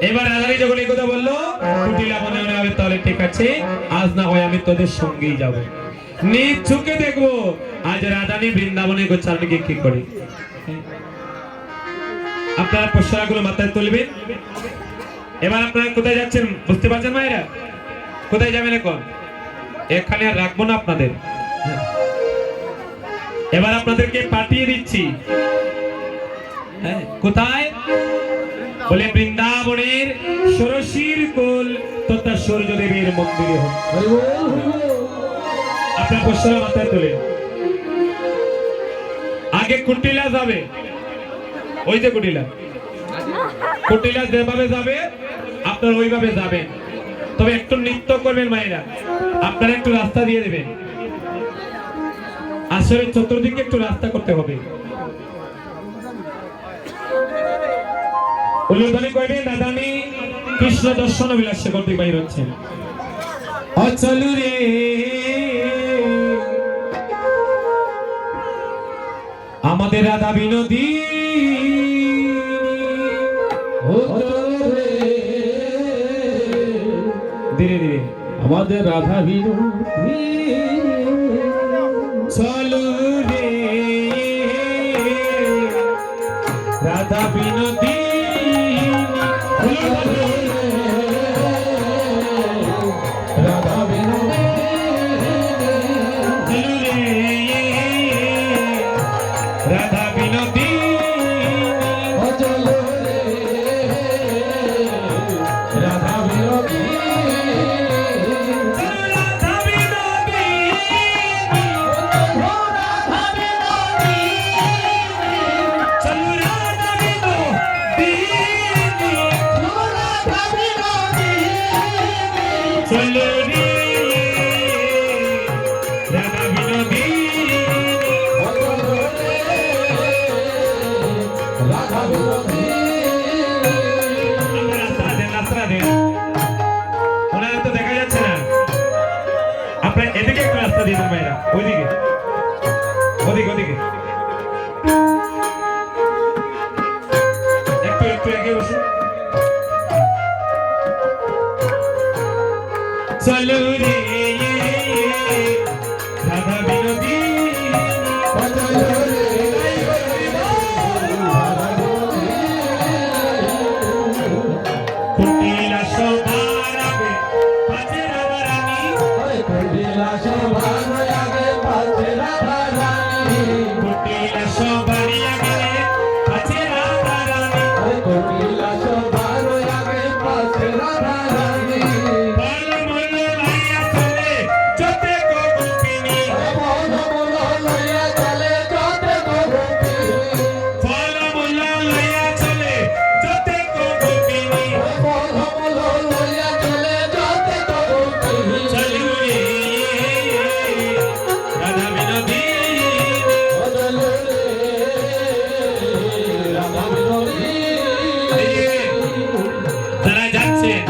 এবার রাধারানী যখন এই কথা বললো, কুটিলা মনে মনে হবে তাহলে ঠিক আছে, আজ না হয় আমি তোদের সঙ্গেই যাব, নিজ চোখে দেখবো আজ রাধারানী বৃন্দাবনে গোচারণে গিয়ে কি করে। আপনারা প্রশ্নগুলো মাথায় তুলবেন। এবার আপনারা কোথায় যাচ্ছেন বুঝতে পারছেন মায়েরা? কোথায় যাবেন এখন? এখানে আর রাখবো না আপনাদের। এবার আপনাদেরকে পাঠিয়ে দিচ্ছি কোথায়? বলে বৃন্দাবনের ষোড়শীর কোল তথা সূর্যদেবের মন্দিরে। আপনার প্রশ্ন মাথায় তোলেন। আগে কুটিলা যাবে, ওই যে কুটিলা, কুটিলা যেভাবে যাবে আপনার ওইভাবে যাবেন। তবে একটু নৃত্য করবেন মায়েরা, আপনারা একটু রাস্তা দিয়ে দেবেন। আসলে চতুর্দিকে একটু রাস্তা করতে হবে। উল্লেখনী কইবেন রাধারানী কৃষ্ণ দর্শন বিলাসে করতে বাইর হচ্ছেন। অচলু রে আমাদের রাধা বিনোদী, ধীরে ধীরে আমাদের রাধা বিনোদী, চলু রে রাধা বিনোদী, রাধা বিনোদী, চলু রে রাধা বিনোদী, চলো রে রাধা বিনোদী, রাধা বিনোদী, রাধা বিনোদী, চলু রাধা বিনোদী, রাধা বিনোদী, চলু রে রাধা বিনোদী। রাধা বিনোদী, রাস্তা দেন, ওনারা তো দেখা যাচ্ছে না। আপনার এদিকে একটু রাস্তা দিয়ে দেন ভাইরা, ওইদিকে ওদিকে ওদিকে একটু একটু এগিয়ে বসুন। চলো রে রাধা বিনোদী, চলো রে কুটিলা সবার আগে পাশে রাধা রানী, কুটিলা সবার আগে পাশে রাধা রানী, কুটিলা সবার আগে পাশে রাধা রানী, কুটিলা সবার আগে পাশে রাধা রানী, বল মন লাইয়া চলে যতে গো গোপিনী, মন মন লইয়া চলে যতে গোপিনী, বল মন লাইয়া চলে যতে গো গোপিনী, মন মন লইয়া চলে যতে গোপিনী, চলু রে রাধা বিনোদী, চলো রে রাধা বিনোদী, যারা যাচ্ছেন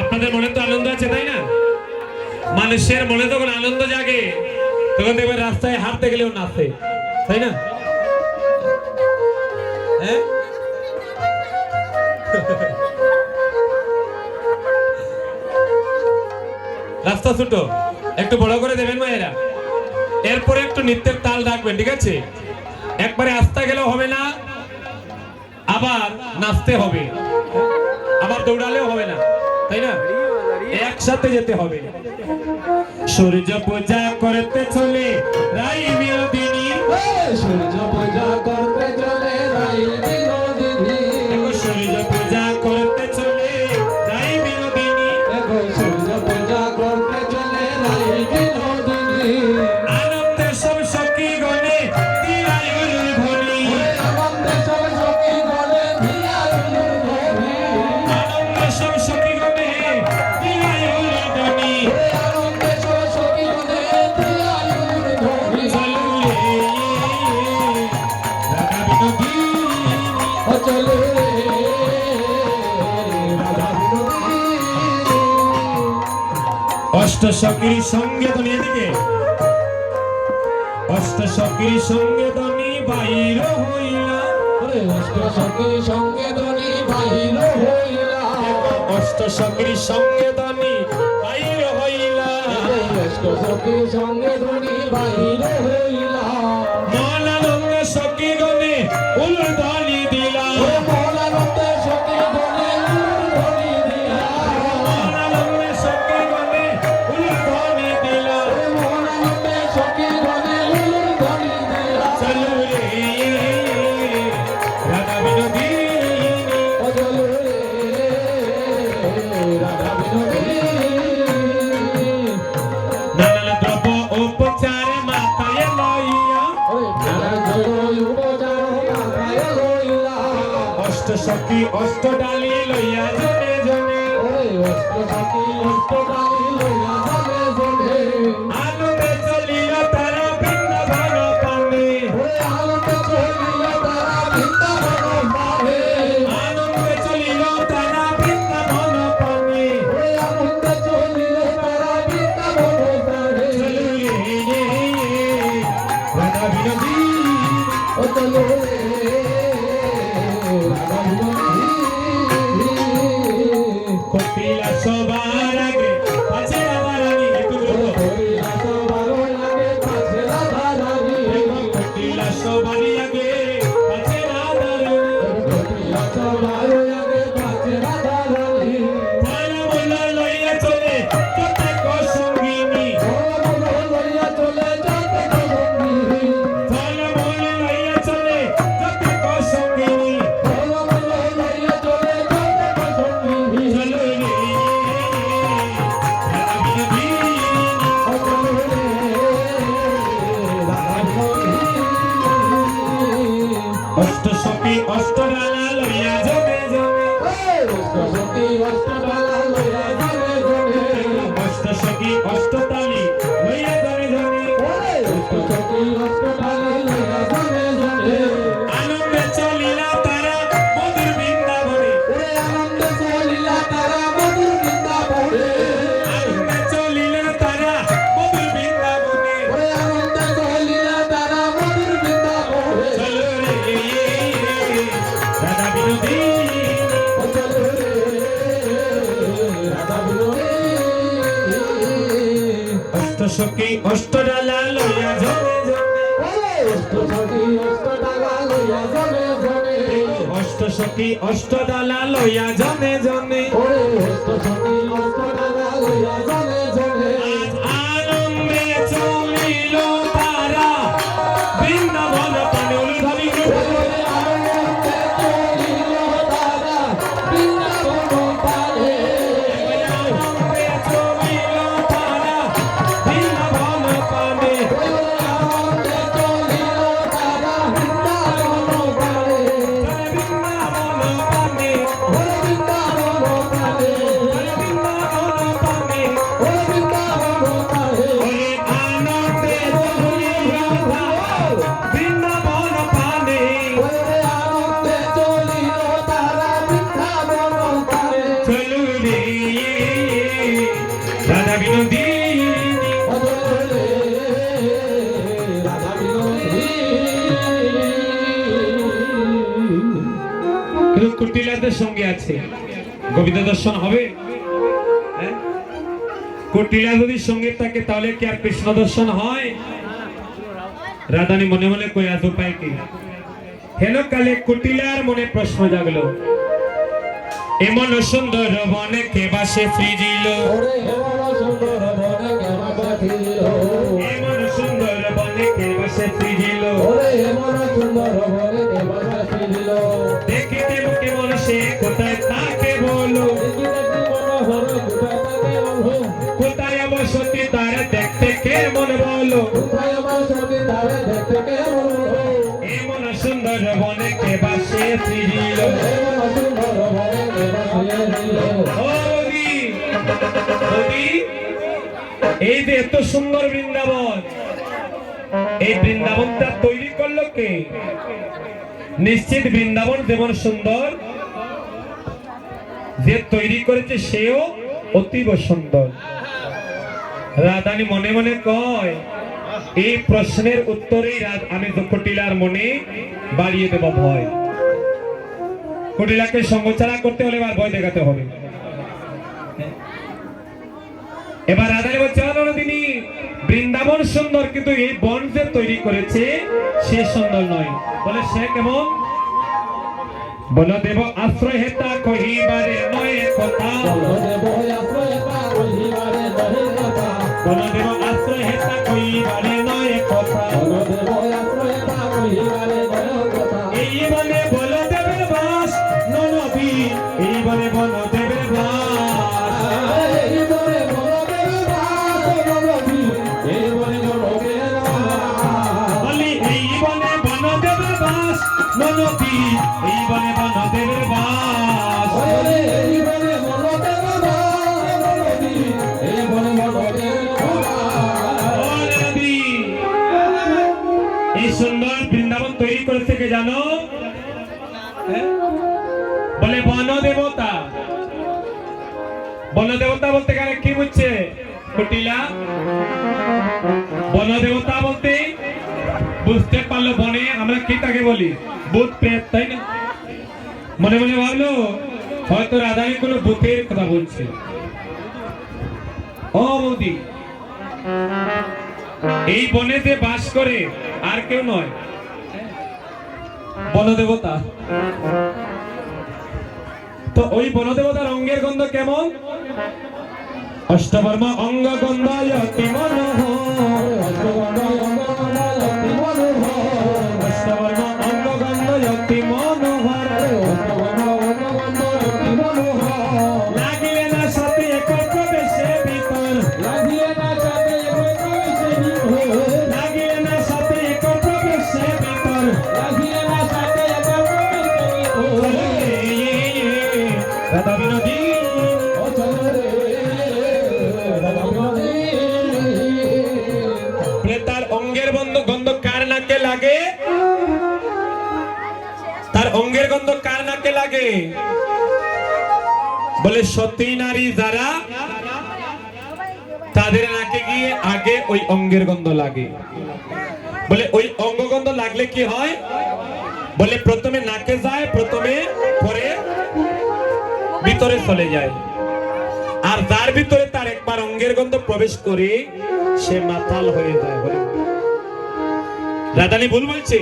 আপনাদের মনে তো আনন্দ আছে তাই না? মানুষের মনে যখন আনন্দ জাগে তখন দেখবেন রাস্তায় হাঁটতে গেলেও নাচে, তাই না? হ্যাঁ? রাস্তা ছোট, একটু বড় করে দেবেন মায়েরা। এরপরে একটু নৃত্যের তাল রাখবেন, ঠিক আছে? একবারে আস্তে গেলেও হবে না, আবার নাচতে হবে, আবার দৌড়ালেও হবে না, তাই না? একসাথে যেতে হবে। সূর্য পূজা করতে চলে রাই বিনোদিনী, সূর্য পূজা করতে চলে রাই বিনোদিনী, সূর্য পূজা করতে চলে রাই বিনোদিনী, সূর্য পূজা করতে চলে রাই বিনোদিনী, আনন্দে সব সখী গণে দিলায়ুর ধ্বনি, আনন্দে সব সখী গণে দিলায়ুর ধ্বনি, আনন্দে সব সখী গণে দিলায়ুর ধ্বনি, আনন্দে সব সখী গণে দিলায়ুর ধ্বনি, চলু রে রাধা বিনোদী, চলো রে রাধা বিনোদী, অষ্ট সখীর সঙ্গে তো এদিকে, অষ্ট সখীর সঙ্গে ধনী বাইর হইলা, অষ্ট সখী সঙ্গে ধনী বাহির হইলা অষ্ট সখীর সঙ্গে ধনী বাহির হইলা অষ্ট সখীর সঙ্গে ধনী বাহির হইলা মনানন্দ সখী গণে উলুধ্বনি দিলা মৌলানন্দে সখী গণে উলুধ্বনি দিলা মনানন্দ সখী গণে উলুধ্বনি দিলা মৌলানন্দে সখী গণে উলুধ্বনি দিলা চলো রে রাধা বিনোদিনী চলো রে রাধা বিনোদিনী নানান দ্রব্য উপচার মাথায় লইয়া অষ্ট সখী অষ্ট ডালি লইয়া জনে জনে আনন্দে চলিল তারা বৃন্দাবন পানে আনন্দে চলিল তারা বৃন্দাবন পানে চলো রে রাধা বিনোদিনী কপিলা সবার আগে পাছে রাধা রানী একটু বলো কপিলা সবার আগে পাছে রাধা রানী ফল মূল লইয়া চলে প্রত্যেক সঙ্গিনী ফল মূল লইয়া চলে প্রত্যেক সঙ্গিনী চলো রে রাধা বিনোদিনী অষ্ট সখী অষ্ট ডালা লইয়া জমে জমে অষ্ট সখী অষ্ট তালি লইয়া জমে জমে আনন্দে চলিলা তারা মধুর বৃন্দাবনে আনন্দে চলিলা তারা মধুর বৃন্দাবনে চলো রে রাধা বিনোদিনী অষ্ট সখী অষ্ট ডালা লইয়া জমে জমে অষ্ট সখী অষ্ট ডালা লইয়া জমে জমে আজ আনন্দে চলিল তারা বৃন্দাবন পানে উলুধ্বনি আনন্দে চলিল তারা বৃন্দাবন পানে বৃন্দাবন পানে বৃন্দাবন পানে ওরে আনন্দে চলিল বৃন্দাবন পানে চলো রে রাধা বিনোদিনী কিন্তু কুটিলাদের সঙ্গে আছে গোবিন্দ দর্শন হবে হ্যাঁ? কুটিলা যদি সঙ্গে থাকে তাহলে কি আর কৃষ্ণ দর্শন হয়? রাধানী মনে মনে কই আজ উপায় কি? হেন কালে কুটিলার মনে প্রশ্ন জাগলো, এমন সুন্দর বনে কে বাসে ফিরিল, এমন সুন্দর বনে কে বাসে ফিরিল, দেখিতে কেমন সে কোথায় তাকে বলো, কোথায় আমার সত্যি তার দেখতে কেমন বলো, এমন সুন্দর বনে কে বাসে ফিরিল। এই যে এত সুন্দর বৃন্দাবন, এই বৃন্দাবনটা তৈরি করলো কে? নিশ্চিত বৃন্দাবন যেমন সুন্দর, যে তৈরি করেছে সেও অতীব সুন্দর। রাধানী মনে মনে কয়, এই প্রশ্নের উত্তরেই আমি কুটিলার মনে বাড়িয়ে দেব ভয়। কুটিলাকে সঙ্গচারা করতে হলে এবার ভয় দেখাতে হবে। এবার রাধারানী বলছে তিনি বৃন্দাবন সুন্দর, কিন্তু এই বন যে তৈরি করেছে সে সুন্দর নয়। বলে সে কেমন? বলদেব আশ্রয় হেতা কহিবারে নয় কথা, বলদেব আশ্রয় হেতা কহিবারে নয় কথা, বলদেব আশ্রয় হেতা কহিবারে নয় কথা, বলদেব আশ্রয় হেতা কহিবারে নয় কথা। এই বনে বলদেবের বাস ননবী, এই বনে বলদেবের বাস, এই বনে বলদেব বাস নবী, এই বনে বলদেব বাস। বলি এই বনে বনদেবের বাস ননবী, এই বনে বনদেবের বাস। ওরে এই বনে বলদেব বাস নবী, এই বনে বলদেব বাস। ও নবী, এই সুন্দর বৃন্দাবন তৈরি করেছে কে জানো? বলে বনদেবতা। বনদেবতা বলতে গেলে কি বুঝছে কুটিলা? বনদেবতা বলতে বুঝতে পারলো বনে আমরা কি তাকে বলি? ভূত প্রেত, তাই না? মনে মনে ভাবলো হয়তো রাধারানী কোনো ভূতের কথা বলছে। ও বৌদি, এই বনে যে বাস করে আর কেউ নয়, বনদেবতা। তো ওই বনদেবতার অঙ্গের গন্ধ কেমন? অষ্টবর্মা অঙ্গ গন্ধ অতি মনোহর, অষ্টবর্মা অঙ্গ গন্ধ অতি মনোহর, লাগিলে না সাথে এক প্রবেশে ভিতর, লাগিলে না সাথে এক প্রবেশে ভিতর, রাধা বিনোদী। তার অঙ্গের গন্ধ কার নাকে লাগে? তার অঙ্গের গন্ধ কার নাকে লাগে? বলে সতী নারী যারা তাদের নাকে গিয়ে আগে ওই অঙ্গের গন্ধ লাগে। বলে ওই অঙ্গ গন্ধ লাগলে কি হয়? বলে প্রথমে নাকে যায়, প্রথমে পরে ভিতরে চলে যায়। আর যার ভিতরে তার একবার অঙ্গের গন্ধ প্রবেশ করে সে মাতাল হয়ে যায়। বলে রাধারানী ভুল বলছে?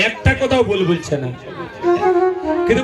একটা কথাও ভুল বলছে না, কিন্তু